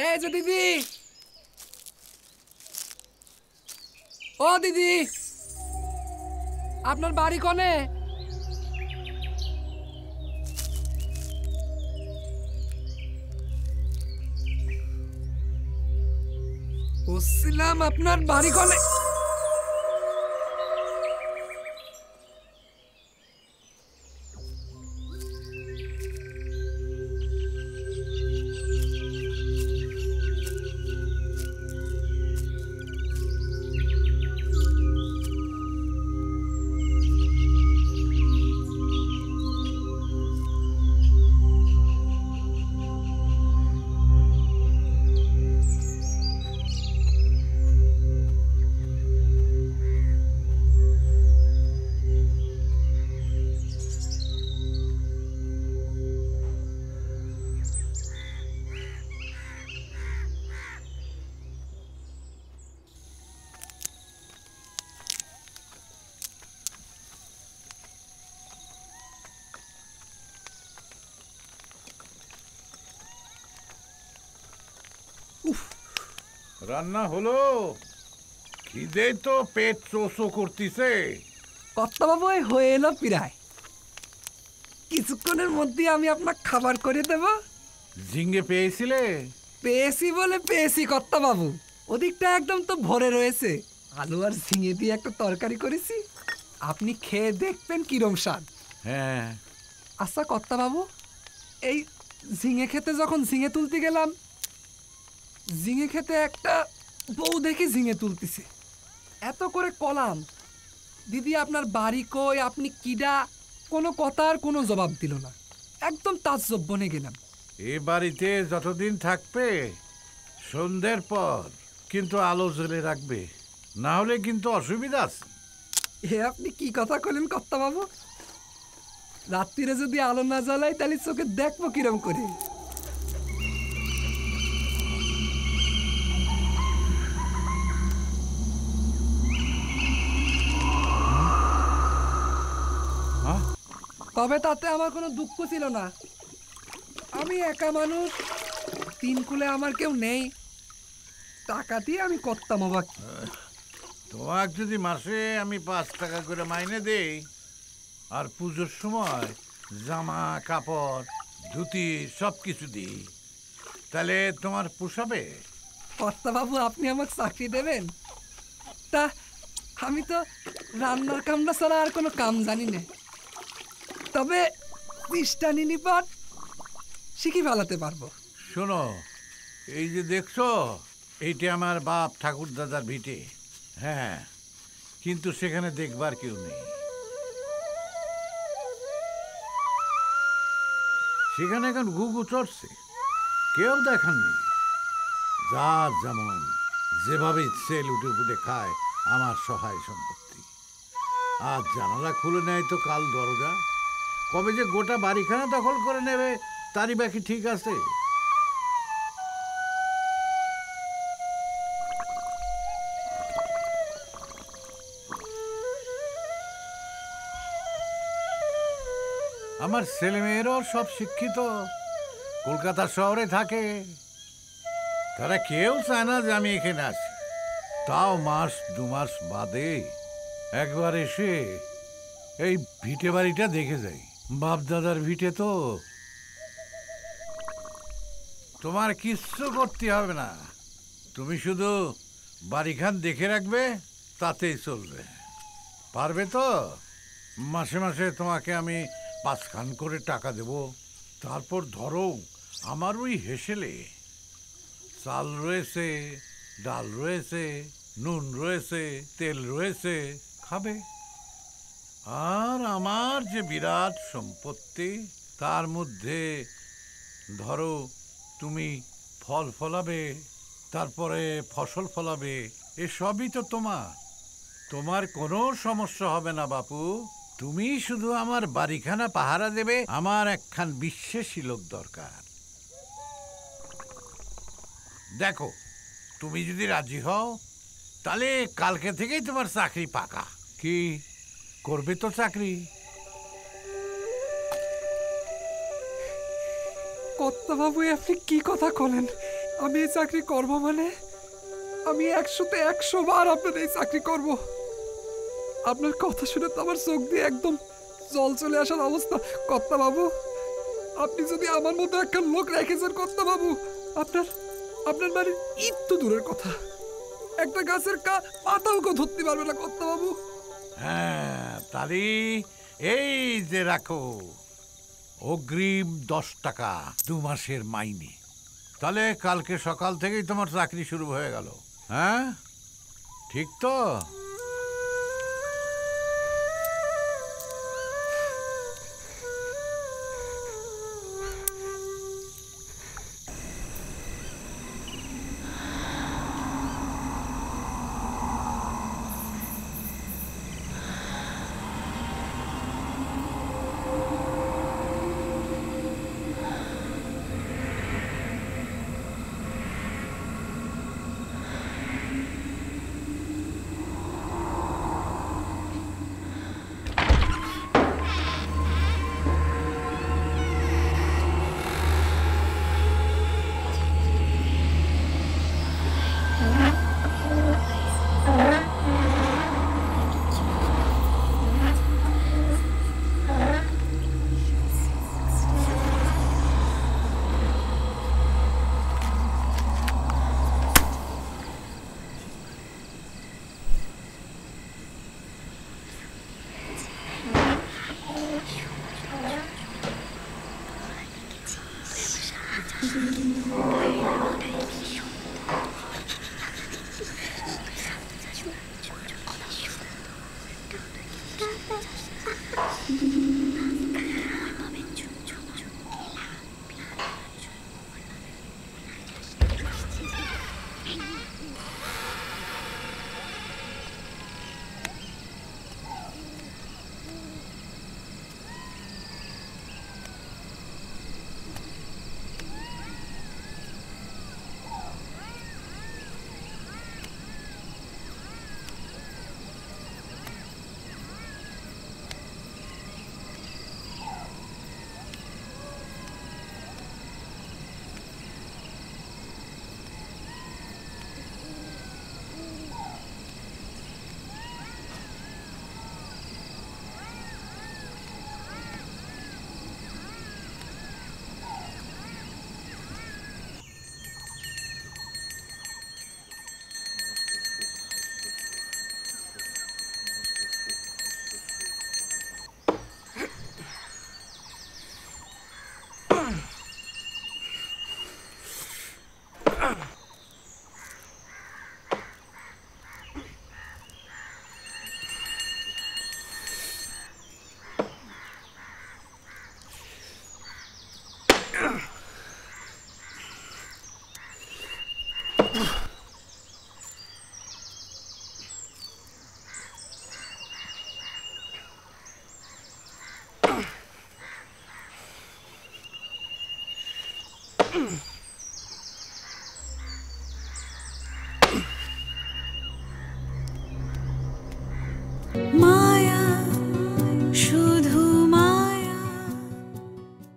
এই যে দিদি, ও দিদি, আপনার বাড়ি কোনে? বলছিলাম আপনার বাড়ি কোনে? রান্না হলো? খিদে তো পেট চোচো করতেছে। কর্তাবাবু হয়ে এলো প্রায়, কিছুক্ষণের মধ্যে আমি আপনার খাবার করে দেব। ঝিঙ্গে পেয়েছিলে? পেয়েছি বলে পেয়েছি কর্তাবাবু, ওদিকটা একদম তো ভরে রয়েছে। আলু আর ঝিঙে দিয়ে একটা তরকারি করেছি, আপনি খেয়ে দেখবেন কিরম স্বাদ। হ্যাঁ। আচ্ছা কর্তাবাবু, এই ঝিঙে খেতে যখন ঝিঙে তুলতে গেলাম, ঝিঙে খেতে একটা বউ দেখি ঝিঙে তুলতেছে, এত করে কলাম দিদি আপনার বাড়ি কই, আপনি কিডা, কোনো কথার কোনো জবাব দিল না। একদম তাজ্জব বনে গেলাম। এ বাড়িতে যতদিন থাকবে সন্ধ্যের পর কিন্তু আলো জ্বলে রাখবে, না হলে কিন্তু অসুবিধা আছে। এ আপনি কি কথা কলেন কর্তাবাবু? রাত্রিরে যদি আলো না জ্বালাই তাহলে চোখে দেখবো কিরম করে? তবে তাতে আমার কোনো দুঃখ ছিল না। আমি একা মানুষ, তিন কুলে আমার কেউ নেই, টাকা দিয়ে আমি করতাম অবাক। তোমাক যদি মাসে আমি 5 টাকা করে মাইনে দেই আর পুজোর সময় জামা কাপড় ধুতি সব কিছু দিই, তাহলে তোমার পোষাবে? কর্তাবাবু আপনি আমাকে চাকরি দেবেন? তা আমি তো রান্নার কামটা ছাড়া আর কোনো কাম জানি না, তবে পিস্টানি নিপাট শিখি ফেলাতে পারবো। শোনো, এই যে দেখছো এইটা আমার বাপ ঠাকুর দাদার ভিটে। হ্যাঁ, কিন্তু সেখানে দেখবার কেউ নেই। সেখানে এখন ঘুঘু চড়ছে, কেউ দেখাননি। যার যেমন যেভাবে ইচ্ছে লুটে ফুটে খায় আমার সহায় সম্পত্তি। আর জানালা খুলে নেয় তো কাল দরজা, কবে যে গোটা বাড়িখানা দখল করে নেবে তারই বাকি ঠিক আছে। আমার ছেলেমেয়েরাও সব শিক্ষিত, কলকাতা শহরে থাকে। তারা কেউ চায় না যে আমি এখানে আসি। তাও মাস 2 মাস বাদে একবার এসে এই ভিটে বাড়িটা দেখে যাই। বাপ দাদার ভিটে তো। তোমার কিচ্ছু করতে হবে না, তুমি শুধু বাড়িখান দেখে রাখবে, তাতেই চলবে। পারবে তো? মাসে মাসে তোমাকে আমি 5 খান করে টাকা দেব। তারপর ধরো আমার ওই হেসেলে চাল রয়েছে, ডাল রয়েছে, নুন রয়েছে, তেল রয়েছে, খাবে। আর আমার যে বিরাট সম্পত্তি, তার মধ্যে ধরো তুমি ফল ফলাবে, তারপরে ফসল ফলাবে, এসবই তো তোমার। তোমার কোনো সমস্যা হবে না বাপু। তুমি শুধু আমার বাড়িখানা পাহারা দেবে। আমার একখান বিশ্বাসী লোক দরকার। দেখো, তুমি যদি রাজি হও তাহলে কালকে থেকেই তোমার চাকরি পাকা। কি করবে তো চাকরি? কর্তাবাবু আপনি কি কথা বলেন? আমি এই চাকরি করব মানে আমি 100-তে 100 বার আপনার এই চাকরি করব। আপনার কথা শুনে তো আমার চোখ দিয়ে একদম জল চলে আসার অবস্থা। কর্তা বাবু, আপনি যদি আমার মতো একটা লোক রেখেছেন কর্তা বাবু, আপনার আপনার বাড়ির ঈদ তো দূরের কথা, একটা গাছের পাতাও কেউ ধরতে পারবে না কর্তা বাবু। হ্যাঁ, তালি এই যে রাখো অগ্রিম 10 টাকা 2 মাসের মাইনে। তাহলে কালকে সকাল থেকেই তোমার চাকরি শুরু হয়ে গেল। হ্যাঁ, ঠিক তো?